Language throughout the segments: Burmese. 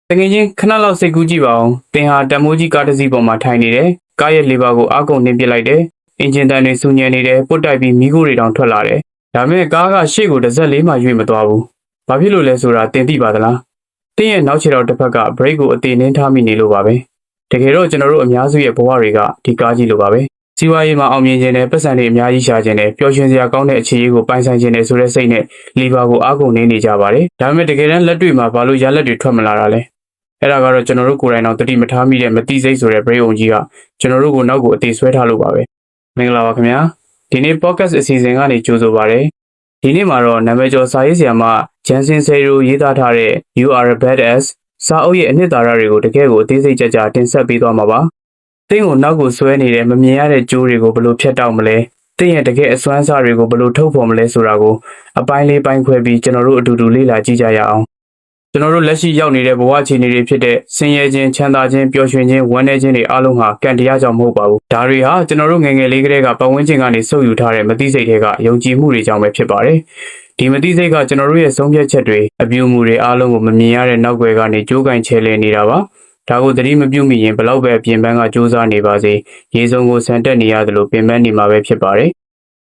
တကယ်ချင်းခဏလောက်စိတ်ကူးကြည့်ပါအောင်တင်ဟာတမိုးကြီးကားတစ်စီးပေါ်မှာထိုင်နေတယ်ကားရဲ့လေဘာကိုအကုန်နှင်းပစ်လိုက်တယ်အင်ဂျင်တန်တွေစူညံနေတယ်ပုတ်တိုက်ပြီးမီးခိုးတွေတောင်ထွက်လာတယ်ဒါပေမဲ့ကားကရှေ့ကိုတစ်စက်လေးမှရွေ့မသွားဘူးဘာဖြစ်လို့လဲဆိုတာတင်သိပါသလားတင်းရဲ့နောက်ခြေထောက်တစ်ဖက်ကဘရိတ်ကိုအသေးနှင်းထားမိနေလို့ပါပဲတကယ်တော့ကျွန်တော်တို့အများစုရဲ့ဘဝတွေကဒီကားကြီးလိုပါပဲစီးပွားရေးမှာအောင်မြင်ခြင်းနဲ့ပတ်စံတွေအများကြီးရှာခြင်းနဲ့ပျော်ရွှင်စရာကောင်းတဲ့အခြေအနေကိုပိုင်ဆိုင်ခြင်းနဲ့ဆိုတဲ့စိတ်နဲ့လီဘာကိုအကုန်နှင်းနေကြပါတယ်ဒါပေမဲ့တကယ်တမ်းလက်တွေ့မှာဘာလို့ရလက်တွေထွက်မလာတာလဲအဲ့ဒါကတော့ကျွန်တော်တို့ကိုယ်တိုင်တော့တတိမထားမိတဲ့မတိစိတ်ဆိုတဲ့ brain ကြီးကကျွန်တော်တို့ကိုနောက်ကိုအသေးဆွဲထားလို့ပါပဲမင်္ဂလာပါခင်ဗျာဒီနေ့ podcast အစီအစဉ်ကနေကြိုဆိုပါရစေဒီနေ့မှာတော့နာမည်ကျော်စာရေးဆရာမဂျန်ဆင်ဆယ်ရိုရေးသားထားတဲ့ You Are a Badass စာအုပ်ရဲ့အနှစ်သာရတွေကိုတကယ်ကိုအသေးစိတ်ကြကြတင်ဆက်ပေးသွားမှာပါတင်းကိုနောက်ကိုဆွဲနေတဲ့မမြင်ရတဲ့ကြိုးတွေကိုဘယ်လိုဖြတ်တောက်မလဲတင်းရဲ့တကယ်အစွမ်းစားတွေကိုဘယ်လိုထုတ်ဖော်မလဲဆိုတာကိုအပိုင်းလေးပိုင်းခွဲပြီးကျွန်တော်တို့အတူတူလေ့လာကြည့်ကြရအောင်ကျွန်တော်တို့လက်ရှိရောက်နေတဲ့ဘဝအခြေအနေတွေဖြစ်တဲ့ဆင်းရဲခြင်းချမ်းသာခြင်းပျော်ရွှင်ခြင်းဝမ်းနည်းခြင်းတွေအလုံးဟာကံတရားကြောင့်မဟုတ်ပါဘူးဒါတွေဟာကျွန်တော်တို့ငယ်ငယ်လေးကတည်းကပတ်ဝန်းကျင်ကနေစုပ်ယူထားတဲ့မသိစိတ်တွေကယုံကြည်မှုတွေကြောင့်ပဲဖြစ်ပါတယ်ဒီမသိစိတ်ကကျွန်တော်တို့ရဲ့ဆုံးဖြတ်ချက်တွေအပြုအမူတွေအလုံးကိုမမြင်ရတဲ့နောက်ွယ်ကနေကြိုးကင်ချဲလဲနေတာပါဒါကိုသတိမပြုမိရင်ဘလောက်ပဲအပြင်ပန်းကစူးစမ်းနေပါစေရေစုံကိုဆန်တက်နေရတယ်လို့ပင်ပန်းနေမှာပဲဖြစ်ပါတယ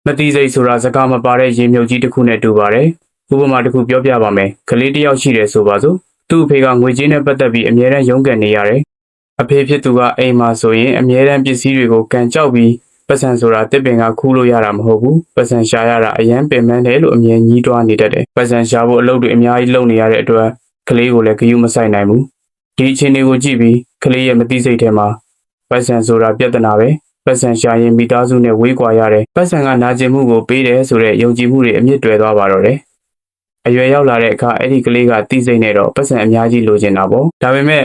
်မသိစိတ်ဆိုတာစကားမပါတဲ့ရေမြုပ်ကြီးတစ်ခုနဲ့တူပါတယ်ဥပမာတစ်ခုပြောပြပါမယ်ကလေးတစ်ယောက်ရှိတယ်ဆိုပါစို့သူ့အဖေကငွေကြေးနဲ့ပတ်သက်ပြီးအမြဲတမ်းရုန်းကန်နေရတယ်အဖေဖြစ်သူကအိမ်မှာဆိုရင်အမြဲတမ်းပစ္စည်းတွေကိုကန်ကြောက်ပြီးပတ်စံဆိုတာတစ်ပင်ကခူးလို့ရတာမဟုတ်ဘူးပတ်စံရှာရတာအရန်ပင်ပန်းတယ်လို့အမြဲညှိတွားနေတတ်တယ်ပတ်စံရှာဖို့အလုပ်တွေအများကြီးလုပ်နေရတဲ့အတွက်ကလေးကိုလည်းဂရုမစိုက်နိုင်ဘူးဒီအခြေအနေကိုကြည့်ပြီးကလေးရဲ့မသိစိတ်ထဲမှာပတ်စံဆိုတာပြဿနာပဲပတ်စံရှာရင်မိသားစုနဲ့ဝေးကွာရတယ်ပတ်စံကနာကျင်မှုကိုပေးတယ်ဆိုတဲ့ယုံကြည်မှုတွေအမြင့်တွယ်သွားပါတော့တယ်အရွယ်ရောက်လာတဲ့အခါအဲ့ဒီကလေးကသိစိတ်နဲ့တော့ပတ်စံအများကြီးလိုချင်တာပေါ့ဒါပေမဲ့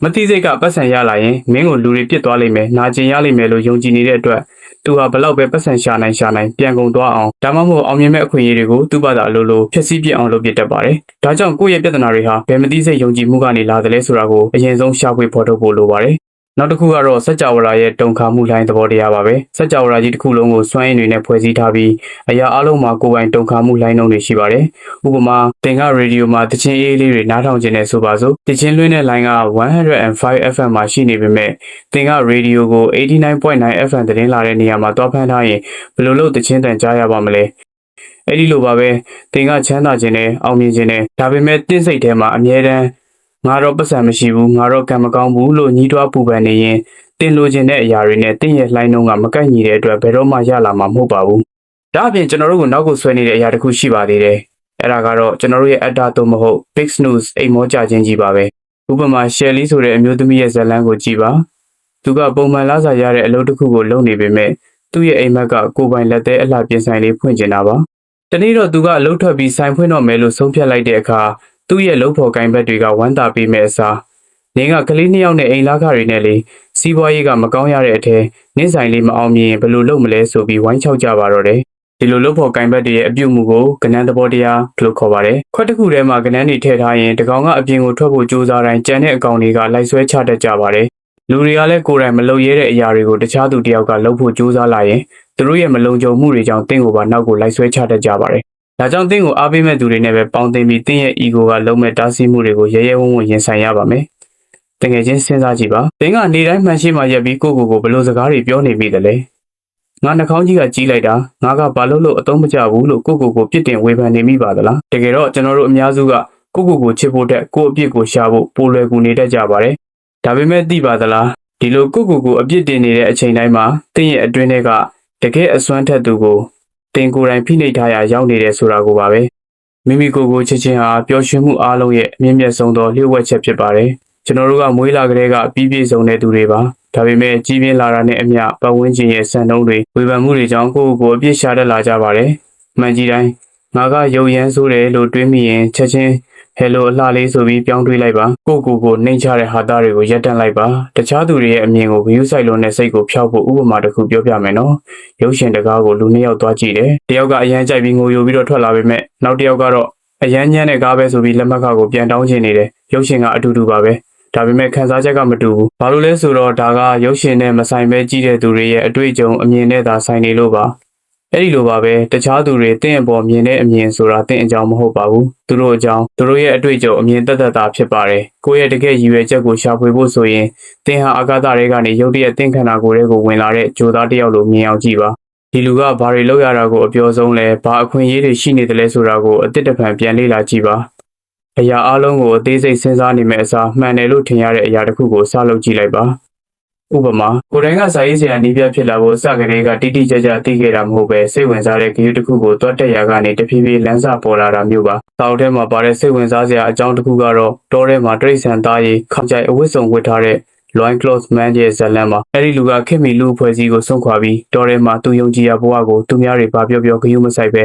မသိစိတ်ကပတ်စံရလာရင်မင်းကိုလူတွေပြစ်သွားလိမ့်မယ်နာကျင်ရလိမ့်မယ်လို့ယုံကြည်နေတဲ့အတွက်သူဟာဘလောက်ပဲပတ်စံရှာနိုင်ပြန်ကုန်သွားအောင်ဒါမှမဟုတ်အောင်မြင်မဲ့အခွင့်အရေးတွေကိုသူ့ဘာသာအလိုလိုဖျက်ဆီးပြစ်အောင်လုပ်ပြတတ်ပါတယ်ဒါကြောင့်ကိုယ့်ရဲ့ပြဿနာတွေဟာဘယ်မသိစိတ်ယုံကြည်မှုကနေလာတယ်လဲဆိုတာကိုအရင်ဆုံးရှာဖွေဖော်ထုတ်ဖို့လိုပါတယ်နောက်တစ်ခုကတော့စัจ java ရာရဲ့တုံခါမှုလိုင်းသဘောတရားပါပဲစัจ java ရာကြီးတစ်ခုလုံးကိုစွမ်းအင်တွေနဲ့ဖွဲ့စည်းထားပြီးအရာအလုံးမှာကိုယ်ပိုင်တုံခါမှုလိုင်းနှုန်းတွေရှိပါတယ်ဥပမာသင်ကရေဒီယိုမှာတချင်းအေးလေးတွေနားထောင်ခြင်းနဲ့ဆိုပါစို့တချင်းလွှင့်တဲ့လိုင်းက105 FM မှာရှိနေပေမဲ့သင်ကရေဒီယိုကို89.9 FM သတင်းလာတဲ့နေရာမှာတွားဖမ်းထားရင်ဘယ်လိုလုပ်တချင်းတန်ကြားရပါမလဲအဲ့ဒီလိုပါပဲသင်ကချမ်းသာခြင်းနဲ့အောင်မြင်ခြင်းနဲ့ဒါပေမဲ့တင့်စိတ်ထဲမှာအမြဲတမ်းငါတော့ပတ်စံမရှိဘူးငါတော့ကံမကောင်းဘူးလို့ညှိတွားပူပန်နေရင်တင်လိုချင်တဲ့အရာတွေနဲ့တင့်ရဲ့လှိုင်းနှုန်းကမကိုက်ညီတဲ့အတွက်ဘယ်တော့မှရလာမှာမဟုတ်ပါဘူးဒါအပြင်ကျွန်တော်တို့ကိုနောက်ကိုဆွဲနေတဲ့အရာတစ်ခုရှိပါသေးတယ်အဲ့ဒါကတော့ကျွန်တော်တို့ရဲ့အတ္တသို့မဟုတ် big snooze အိမ်မောကြခြင်းကြီးပါပဲဥပမာ Shelly ဆိုတဲ့အမျိုးသမီးရဲ့ဇာတ်လမ်းကိုကြည့်ပါသူကပုံမှန်လာစားရတဲ့အလုပ်တစ်ခုကိုလုပ်နေပေမဲ့သူ့ရဲ့အိမ်မက်ကကိုယ်ပိုင်လက်သေးအလှပြင်ဆိုင်လေးဖွင့်ကျင်တာပါတနေ့တော့သူကအလုပ်ထွက်ပြီးဆိုင်ဖွင့်တော့မယ်လို့ဆုံးဖြတ်လိုက်တဲ့အခါသူ့ရဲ့လုပ်ဖော်ကိုင်ဘက်တွေကဝမ်းသာပေးမဲ့အစားနင်းကကလေးနှစ်ယောက်နဲ့အိမ်လာခတွေနဲ့လေစီးပွားရေးကမကောင်းရတဲ့အထဲနင်းဆိုင်လေးမအောင်မြင်ဘယ်လိုလုပ်မလဲဆိုပြီးဝိုင်းချောက်ကြပါတော့တယ်ဒီလိုလုပ်ဖို့ကိုင်ဘက်တွေရဲ့အပြုတ်မှုကိုကနန်းသဘောတရားလို့ခေါ်ပါတယ်ခွက်တစ်ခုထဲမှာကနန်းတွေထည့်ထားရင်တကောင်ကအပြင်ကိုထွက်ဖို့ကြိုးစားတိုင်းကြံတဲ့အကောင်တွေကလိုက်ဆွဲချတတ်ကြပါတယ်လူတွေကလည်းကိုယ်တိုင်မလုပ်ရတဲ့အရာတွေကိုတခြားသူတယောက်ကလုပ်ဖို့ကြိုးစားလာရင်သူတို့ရဲ့မလုံခြုံမှုတွေကြောင့်တင့်ကိုပါနောက်ကိုလိုက်ဆွဲချတတ်ကြပါတယ်ဒါကြောင့်တင့်ကိုအားပေးမဲ့သူတွေနဲ့ပဲပေါင်းသိမ်းပြီးတင့်ရဲ့ ego ကလုံးမဲ့တားဆီးမှုတွေကိုရဲရဲဝံ့ဝံ့ရင်ဆိုင်ရပါမယ်တကယ်ချင်းစဉ်းစားကြည့်ပါတင်းကနေတိုင်းမှန်ရှိမှရက်ပြီးကိုဘယ်လိုစကားတွေပြောနေမိသလဲငါနှာခေါင်းကြီးကကြီးလိုက်တာငါကဘာလို့အသုံးမကျဘူးလို့ကိုပြစ်တင်ဝေဖန်နေမိပါသလားတကယ်တော့ကျွန်တော်တို့အများစုကကိုချစ်ဖို့တဲ့ကိုအပြစ်ကိုရှာဖို့ပိုလွယ်ကူနေတတ်ကြပါတယ်ဒါပေမဲ့သိပါသလားဒီလိုကိုအပြစ်တင်နေတဲ့အချိန်တိုင်းမှာတင်းရဲ့အတွင်းထဲကတကယ်အစွမ်းထက်သူကိုတင်ကိုယ်တိုင်ဖိနှိပ်ထားရရောက်နေတယ်ဆိုတာကိုပါပဲမိမိကိုချစ်ခြင်းဟာပျော်ရွှင်မှုအားလုံးရဲ့အမြင့်မြတ်ဆုံးသောလျှို့ဝှက်ချက်ဖြစ်ပါတယ်ကျွန်တော်တို့ကမွေးလာကလေးကပြီးပြည့်စုံတဲ့သူတွေပါဒါပေမဲ့ကြီးပြင်းလာတာနဲ့အမျှပတ်ဝန်းကျင်ရဲ့စံနှုန်းတွေဝေဖန်မှုတွေကြောင့်ကိုအပြစ်ရှာတတ်လာကြပါတယ်မှန်ကြီးတိုင်းငါကရုပ်ရမ်းဆိုးတယ်လို့တွေးမိရင်ချက်ချင်းဟယ်လိုအလှလေးဆိုပြီးပြောင်းတွေးလိုက်ပါကိုနှိမ်ချတဲ့ဟာသားတွေကိုရပ်တန့်လိုက်ပါတခြားသူတွေရဲ့အမြင်ကိုဂရုစိုက်လို့နဲ့စိတ်ကိုဖျောက်ဖို့ဥပမာတစ်ခုပြောပြမယ်နော်ရုပ်ရှင်တကားကိုလူနှစ်ယောက်သွားကြည့်တယ်တယောက်ကအရန်ကြိုက်ပြီးငိုယိုပြီးတော့ထွက်လာပေမဲ့နောက်တစ်ယောက်ကတော့အရန်ညံ့တဲ့ကားပဲဆိုပြီးလက်မှတ်ခါကိုပြန်တောင်းချင်နေတယ်ရုပ်ရှင်ကအတူတူပါပဲဒါပေမဲ့ခံစားချက်ကမတူဘူးဘာလို့လဲဆိုတော့ဒါကရုပ်ရှင်နဲ့မဆိုင်ပဲကြည့်တဲ့သူတွေရဲ့အတွေ့အကြုံအမြင်နဲ့သာဆိုင်နေလို့ပါ အဲ့ဒီလိုပါပဲတခြားသူတွေတင့်အပေါ်မြင်တဲ့အမြင်ဆိုတာတင့်အကြောင်းမဟုတ်ပါဘူးသူတို့အကြောင်းသူတို့ရဲ့အတွေ့အကြုံအမြင်သက်သက်သာဖြစ်ပါတယ်ကိုယ့်ရဲ့တကယ်ရည်ရွယ်ချက်ကိုရှာဖွေဖို့ဆိုရင်တင်ဟာအာကာသတွေကနေရုတ်တရက်တင့်ခန္ဓာကိုယ်တွေကိုဝင်လာတဲ့ဂျိုသားတစ်ယောက်လိုမြင်အောင်ကြည့်ပါဒီလူကဘာတွေလုပ်ရတာကိုအပြောဆုံးလဲဘာအခွင့်အရေးတွေရှိနေတယ်လဲဆိုတာကိုအတစ်တဖန်ပြန်လေ့လာကြည့်ပါအရာအလုံးကိုအသေးစိတ်စဉ်းစားနေမဲ့အစားမှန်တယ်လို့ထင်ရတဲ့အရာတစ်ခုကိုစလုပ်ကြည့်လိုက်ပါဥပမာကိုယ်တိုင်ကစာရေးဆရာနီးပြဖြစ်လာဖို့စကလေးကတိတိကျကျသိခဲ့တာမဟုတ်ပဲစိတ်ဝင်စားတဲ့ဂရုတစ်ခုကိုတွတ်တက်ရာကနေတဖြည်းဖြည်းလမ်းစာပေါ်လာတာမျိုးပါ။တောက်ထဲမှာပါတဲ့စိတ်ဝင်စားစရာအကြောင်းတစ်ခုကတော့တောထဲမှာတိရစ္ဆာန်သားရီခေါင်းကြိုက်အဝတ်စုံဝတ်ထားတဲ့ loin cloth man ရဲ့ဇာတ်လမ်းမှာအဲ့ဒီလူကခင်မီလူအဖွဲ့အစည်းကိုစွန့်ခွာပြီးတောထဲမှာသူယုံကြည်ရာဘဝကိုသူများတွေဘာပြောပြောဂရုမစိုက်ပဲ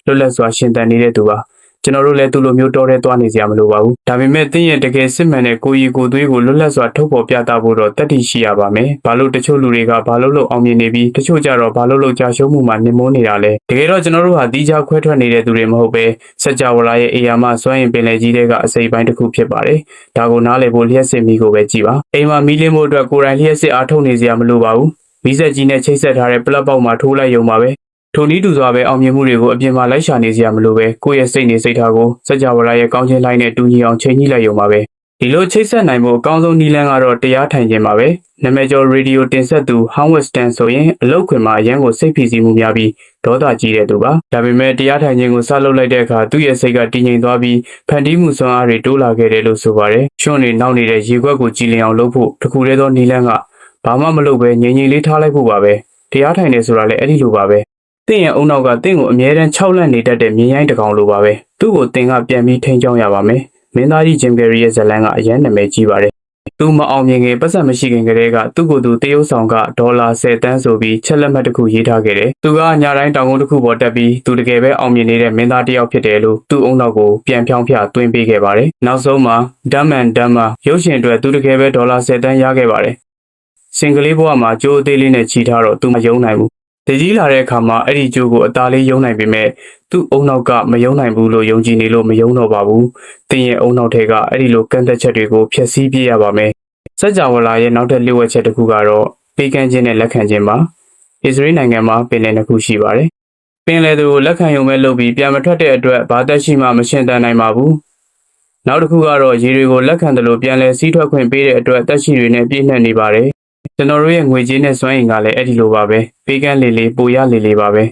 လွတ်လပ်စွာရှင်သန်နေတဲ့သူပါ။ကျွန်တော်တို့လည်းသူ့လိုမျိုးတောထဲသွားနေကြမလို့ပါဘူး။ဒါပေမဲ့တင်းရဲ့တကယ်စစ်မှန်တဲ့ကိုရီကိုသွေးကိုလွတ်လပ်စွာထုတ်ဖော်ပြသဖို့တော့တတ်သိရှိရပါမယ်။ဘာလို့တချို့လူတွေကဘာလို့အောင်မြင်နေပြီးတချို့ကြတော့ဘာလို့ကြာရှုံးမှုမှာနေမိုးနေတာလဲ။တကယ်တော့ကျွန်တော်တို့ဟာတီးခြားခွဲထွက်နေတဲ့သူတွေမဟုတ်ပဲစัจ java လာရဲ့အေယာမစွမ်းရင်ပင်လယ်ကြီးတွေကအစိပ်ပိုင်းတစ်ခုဖြစ်ပါတယ်။ဒါကိုနားလည်ဖို့လျှက်စစ်မီကိုပဲကြည့်ပါ။အိမ်မှာမီးလင်းဖို့အတွက်ကိုယ်တိုင်လျှက်စစ်အားထုတ်နေစရာမလိုပါဘူး။မီးစက်ကြီးနဲ့ချိတ်ဆက်ထားတဲ့ပလက်ပေါက်မှာထိုးလိုက်ရုံပါပဲ။ထိုနည်းတူစွာပဲအောင်မြင်မှုတွေကိုအပြင်မှာလိုက်ရှာနေစရာမလိုပဲကိုယ့်ရဲ့စိတ်နေစိတ်ထားကိုစัจ java လာရဲ့ကောင်းခြင်းလိုင်းနဲ့တူညီအောင်ချိန်ညှိလိုက်ရုံပါပဲဒီလိုချိတ်ဆက်နိုင်ဖို့အကောင်းဆုံးနည်းလမ်းကတော့တရားထိုင်ခြင်းပါပဲနာမည်ကျော်ရေဒီယိုတင်ဆက်သူ Howard Stern ဆိုရင်အလုတ်ခွင်မှာအရန်ကိုစိတ်ဖိစီးမှုများပြီးဒေါသကြီးတဲ့သူပါဒါပေမဲ့တရားထိုင်ခြင်းကိုစလုပ်လိုက်တဲ့အခါသူ့ရဲ့စိတ်ကတည်ငြိမ်သွားပြီးဖန်တီးမှုစွမ်းအားတွေတိုးလာခဲ့တယ်လို့ဆိုပါတယ်ချွန်းနေနောက်နေတဲ့ရေခွက်ကိုကြည်လင်အောင်လုပ်ဖို့တခုတည်းသောနည်းလမ်းကဘာမှမလုပ်ပဲငြိမ်ငြိမ်လေးထားလိုက်ဖို့ပါပဲတရားထိုင်နေဆိုတာလည်းအဲ့ဒီလိုပါပဲတင့်ရဲ့အုံနောက်ကတင့်ကိုအမြဲတမ်း6လက်နေတတ်တဲ့မြင်းရိုင်းတစ်ကောင်လိုပါပဲသူ့ကိုတင်ကပြန်ပြီးထိန်းချောင်းရပါမယ်မင်းသားကြီးဂျင်ဂယ်ရီရဲ့ဇလန်ကအရန်နာမည်ကြီးပါတယ်သူမအောင်မြင်ခင်ပတ်စံမရှိခင်ကတည်းကသူ့ကိုယ်သူတရုတ်ဆောင်ကဒေါ်လာ10တန်းဆိုပြီးချက်လက်မှတ်တစ်ခုရေးထားခဲ့တယ်သူကညတိုင်းတောင်ကုန်းတစ်ခုပေါ်တက်ပြီးသူတကယ်ပဲအောင်မြင်နေတဲ့မင်းသားတစ်ယောက်ဖြစ်တယ်လို့သူ့အုံနောက်ကိုပြန်ဖြောင်းဖြသွင်းပေးခဲ့ပါတယ်နောက်ဆုံးမှာဒမ်မန်ဒမ်မာရုပ်ရှင်အတွက်သူတကယ်ပဲဒေါ်လာ10တန်းရခဲ့ပါတယ်စင်ကလေးဘဝမှာကြိုးအသေးလေးနဲ့ချီထားတော့သူမယုံနိုင်ဘူးတကြီးလာတဲ့အခါမှာအဲ့ဒီကြိုးကိုအသားလေးယုံနိုင်ပေမဲ့သူ့အုံနောက်ကမယုံနိုင်ဘူးလို့ယုံကြည်နေလို့မယုံတော့ပါဘူးတင်းရဲ့အုံနောက်ထဲကအဲ့ဒီလိုကန့်သက်ချက်တွေကိုဖျက်ဆီးပြရပါမယ်စัจ java လာရဲ့နောက်ထပ်လျှို့ဝှက်ချက်တစ်ခုကတော့ပေးကမ်းခြင်းနဲ့လက်ခံခြင်းပါအစ္စရေးနိုင်ငံမှာပင်လယ်တစ်ခုရှိပါတယ်ပင်လယ်တွေကိုလက်ခံရုံပဲလုပ်ပြီးပြန်မထွက်တဲ့အတွက်ဘာသက်ရှိမှမရှင်းတန်နိုင်ပါဘူးနောက်တစ်ခုကတော့ရေတွေကိုလက်ခံတယ်လို့ပြန်လဲစီးထွက်ခွင့်ပေးတဲ့အတွက်တက်ရှိတွေနဲ့ပြည့်နှက်နေပါတယ်ကျွန်တော်တို့ရဲ့ငွေကြေးနဲ့စွမ်းအင်ကလည်းအဲ့ဒီလိုပါပဲပေးကမ်းလေလေပိုရလေလေပါပဲ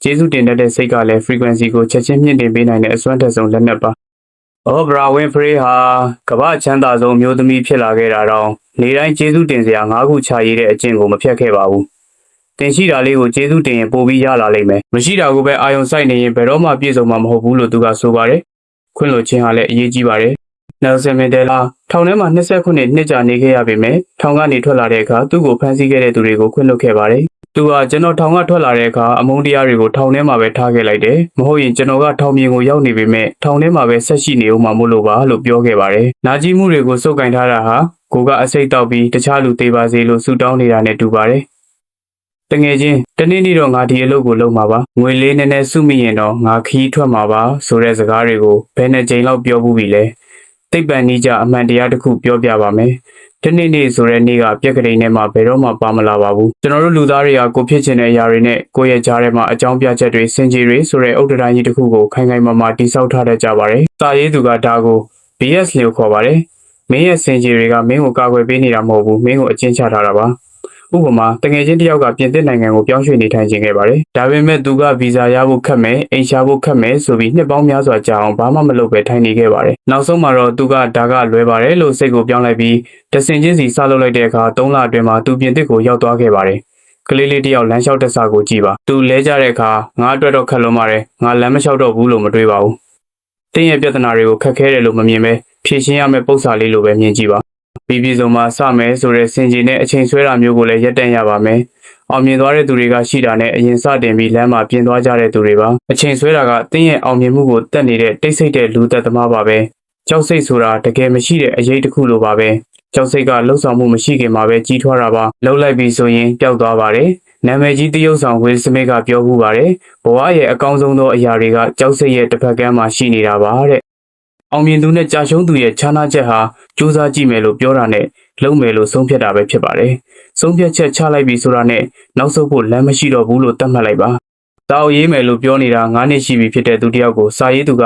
ကျေးဇူးတင်တတ်တဲ့စိတ်ကလည်း frequency ကိုချက်ချင်းမြင့်တင်ပေးနိုင်တဲ့အစွမ်းထက်ဆုံးလက်နက်ပါဘရာဝင်းဖရေးဟာကမ္ဘာချမ်းသာဆုံးမျိုးသမီးဖြစ်လာခဲ့တာတော့နေတိုင်းကျေးဇူးတင်စရာ၅ခုချရေးတဲ့အကျင့်ကိုမဖြတ်ခဲ့ပါဘူးတင်ရှိတာလေးကိုကျေးဇူးတင်ရင်ပိုပြီးရလာလိမ့်မယ်မရှိတာကိုပဲအာယုံစိုက်နေရင်ဘယ်တော့မှပြည့်စုံမှာမဟုတ်ဘူးလို့သူကဆိုပါတယ်ခွင့်လွှတ်ခြင်းဟာလည်းအရေးကြီးပါတယ်နယ်ဆန်မန်ဒဲလာထောင်ထဲမှာ29နှစ်ကြာနေခဲ့ရပေမဲ့ထောင်ကနေထွက်လာတဲ့အခါသူ့ကိုဖမ်းဆီးခဲ့တဲ့သူတွေကိုခွင့်လွှတ်ခဲ့ပါတယ်။သူကကျွန်တော်ထောင်ကထွက်လာတဲ့အခါအမုန်းတရားတွေကိုထောင်ထဲမှာပဲထားခဲ့လိုက်တယ်။မဟုတ်ရင်ကျွန်တော်ကထောင်ပြင်ကိုရောက်နေပေမဲ့ထောင်ထဲမှာပဲဆက်ရှိနေဦးမှာမို့လို့ပါလို့ပြောခဲ့ပါတယ်။နာကျင်မှုတွေကိုစုပ်ကင်ထားတာဟာကိုကအစိတ်တောက်ပြီးတခြားလူသေးပါစေလို့ဆူတောင်းနေတာနဲ့တူပါတယ်။တငယ်ချင်းတနေ့နေ့တော့ငါဒီအလုပ်ကိုလုပ်မှာပါ။ငွေလေးနည်းနည်းစုမိရင်တော့ငါခီးထွက်မှာပါဆိုတဲ့စကားတွေကိုဘယ်နှကြိမ်လောက်ပြောဘူးပြီလဲ။သိပ္ပံနည်းကြအမှန်တရားတစ်ခုပြောပြပါမယ်။တနေ့နေ့ဆိုတဲ့နေ့ကပြက်ကလေးထဲမှာဘယ်တော့မှပါမလာပါဘူး။ကျွန်တော်တို့လူသားတွေကကိုဖြစ်ချင်တဲ့အရာတွေနဲ့ကိုယ့်ရဲ့ကြားထဲမှာအကြောင်းပြချက်တွေစင်ကြေတွေဆိုတဲ့အုတ်တတိုင်းကြီးတစ်ခုကိုခိုင်ခိုင်မာမာတိစောက်ထားတတ်ကြပါတယ်။စာရေးသူကဒါကို BS လို့ခေါ်ပါတယ်။မင်းရဲ့စင်ကြေတွေကမင်းကိုကာကွယ်ပေးနေတာမဟုတ်ဘူး။မင်းကိုအကျဉ်းချထားတာပါ။ဥပမာတငယ်ချင်းတယောက်ကပြင်သစ်နိုင်ငံကိုပြောင်းရွှေ့နေထိုင်ခြင်းခဲ့ပါတယ်။ဒါပေမဲ့သူကဗီဇာရဖို့ခက်မယ်၊အိမ်ရှာဖို့ခက်မယ်ဆိုပြီးနှစ်ပေါင်းများစွာကြာအောင်ဘာမှမလုပ်ပဲထိုင်နေခဲ့ပါတယ်။နောက်ဆုံးမှာတော့သူကဒါကလွဲပါတယ်လို့စိတ်ကိုပြောင်းလိုက်ပြီးတဆင်ချင်းစီစလုပ်လိုက်တဲ့အခါ3လအတွင်းမှာသူပြင်သစ်ကိုရောက်သွားခဲ့ပါတယ်။ကလေးလေးတယောက်လမ်းလျှောက်တက်စာကိုကြည့်ပါ။သူလဲကြတဲ့အခါငါအတွက်တော့ခက်လွန်းပါတယ်။ငါလမ်းမလျှောက်တော့ဘူးလို့မတွေးပါဘူး။တင်းရဲ့ပြဿနာတွေကိုခက်ခဲတယ်လို့မမြင်ပဲဖြေရှင်းရမယ့်ပုံစံလေးလိုပဲမြင်ကြည့်ပါပြည်စုံမှာစမယ်ဆိုတဲ့စင်ကြီးနဲ့အချိန်ဆွဲတာမျိုးကိုလည်းရပ်တန့်ရပါမယ်။အောင်မြင်သွားတဲ့သူတွေကရှိတာနဲ့အရင်စတင်ပြီးလမ်းမှာပြင်သွားကြတဲ့သူတွေပါ။အချိန်ဆွဲတာကတင်းရဲ့အောင်မြင်မှုကိုတက်နေတဲ့တိတ်ဆိတ်တဲ့လူသက်သမားပါပဲ။ကြောက်စိတ်ဆိုတာတကယ်မရှိတဲ့အရေးတစ်ခုလိုပါပဲ။ကြောက်စိတ်ကလှုပ်ဆောင်မှုမရှိခင်မှာပဲကြီးထွားတာပါ။လှုပ်လိုက်ပြီဆိုရင်ပျောက်သွားပါတယ်။နာမည်ကြီးတရုတ်ဆောင်ဝေစမစ်ကပြောမှုပါတယ်။ဘဝရဲ့အကောင်းဆုံးသောအရာတွေကကြောက်စိတ်ရဲ့တစ်ဖက်ကမ်းမှာရှိနေတာပါတဲ့။အောင်မြင်သူနဲ့ကြာရှုံးသူရဲ့ခြားနာချက်ဟာစူးစမ်းကြည့်မယ်လို့ပြောတာနဲ့လုံးမယ်လို့ဆုံးဖြတ်တာပဲဖြစ်ပါတယ်။ဆုံးဖြတ်ချက်ချလိုက်ပြီဆိုတာနဲ့နောက်ဆုတ်ဖို့လမ်းမရှိတော့ဘူးလို့သတ်မှတ်လိုက်ပါ စာအုပ်ရေးမယ်လို့ပြောနေတာ9နှစ်ရှိပြီဖြစ်တဲ့သူတယောက်ကိုစာရေးသူက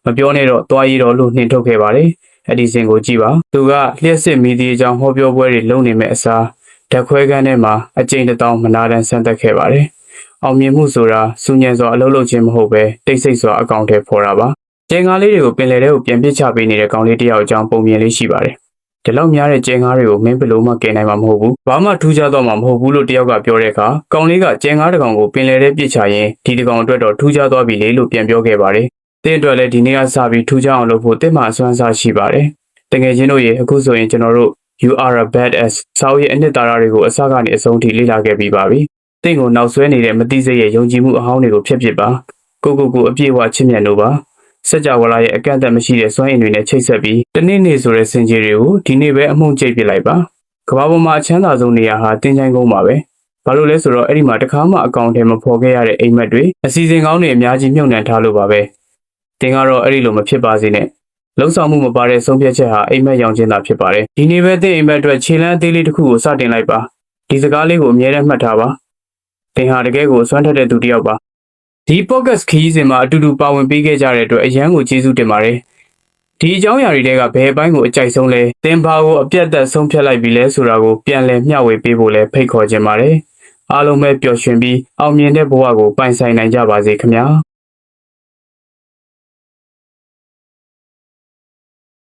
မပြောနဲ့တော့သွားရေးတော့လို့နှင်ထုတ်ခဲ့ပါတယ်။အဲ့ဒီစဉ်ကိုကြည့်ပါသူကလျှက်စစ်မီဒီအကြောင်းဟောပြောပွဲတွေလုပ်နေမဲ့အစားဓာတ်ခွဲခန်းထဲမှာအကျဉ်းတစ်တောင်းမနာတမ်းဆန်းသက်ခဲ့ပါတယ်။အောင်မြင်မှုဆိုတာစူညံစွာအလုပ်လုပ်ခြင်းမဟုတ်ပဲတိတ်ဆိတ်စွာအကောင့်ထဲပေါ်တာပါ။ကျင်းကားလေးတွေကိုပင်လယ်ထဲကိုပြန်ပစ်ချပေးနေတဲ့ကောင်လေးတယောက်အကြောင်းပုံမြင်လေးရှိပါတယ်။ဒီလောက်များတဲ့ကျင်းကားတွေကိုမင်းဘယ်လိုမှကယ်နိုင်မှာမဟုတ်ဘူး။ဘာမှထူးခြားတော့မှမဟုတ်ဘူးလို့တယောက်ကပြောတဲ့အခါကောင်လေးကကျင်းကားတစ်ကောင်ကိုပင်လယ်ထဲပစ်ချရင်ဒီတစ်ကောင်အတွက်တော့ထူးခြားသွားပြီလေလို့ပြန်ပြောခဲ့ပါတယ်။တင်းအတွက်လည်းဒီနေ့ကစပြီးထူးခြားအောင်လုပ်ဖို့တင်းမှအစွမ်းစားရှိပါတယ်။တကယ်ချင်းတို့ရေအခုဆိုရင်ကျွန်တော်တို့ You are a badass စာအုပ်ရဲ့အနှစ်သာရတွေကိုအစကနေအဆုံးထိလေ့လာခဲ့ပြီးပါပြီ။တင့်ကိုနောက်ဆွဲနေတဲ့မတိစိတ်ရဲ့ယုံကြည်မှုအဟောင်းတွေကိုဖျက်ပစ်ပါ။ကိုအပြည့်အဝချစ်မြတ်လို့ပါ။စัจ java လာရဲ့အကန့်အသတ်မရှိတဲ့စွမ်းအင်တွေနဲ့ချိတ်ဆက်ပြီးတနေ့နေ့ဆိုတဲ့စင်ကြီးတွေကိုဒီနေ့ပဲအမှုန့်ကျိတ်ပစ်လိုက်ပါ။ကမ္ဘာပေါ်မှာအချမ်းသာဆုံးနေရာဟာတင်းချိုင်းကုန်းပါပဲ။ဘာလို့လဲဆိုတော့အဲ့ဒီမှာတခါမှအကောင့်ထဲမဖော်ခဲ့ရတဲ့အိမ်မက်တွေအစီအစဉ်ကောင်းတွေအများကြီးမြုပ်နှံထားလို့ပါပဲ။တင်းကတော့အဲ့ဒီလိုမဖြစ်ပါစေနဲ့။လုံဆောင်မှုမပါတဲ့ဆုံးဖြတ်ချက်ဟာအိမ်မက်ရောင်ခြင်းသာဖြစ်ပါတယ်။ဒီနေ့ပဲတင်းအိမ်မက်အတွက်ခြေလမ်းအသေးလေးတစ်ခုကိုစတင်လိုက်ပါ။ဒီစကားလေးကိုအမြဲတမ်းမှတ်ထားပါ။တင်းဟာတကယ်ကိုစွမ်းထက်တဲ့သူတစ်ယောက်ပါ။ဒီ podcast ခရီးစဉ်မှာအတူတူပါဝင်ပေးခဲ့ကြတဲ့အတွက်အရန်ကိုကျေးဇူးတင်ပါတယ်။ဒီအကြောင်းအရာတွေကဘယ်အပိုင်းကိုအကြိုက်ဆုံးလဲ။သင်ဘာကိုအပြတ်သက်ဆုံးဖြတ်လိုက်ပြီလဲဆိုတာကိုပြန်လည်မျှဝေပေးဖို့လဲဖိတ်ခေါ်ခြင်းပါတယ်။အားလုံးပဲပျော်ရွှင်ပြီးအောင်မြင်တဲ့ဘဝကိုပိုင်ဆိုင်နိုင်ကြပါစေခင်ဗျာ။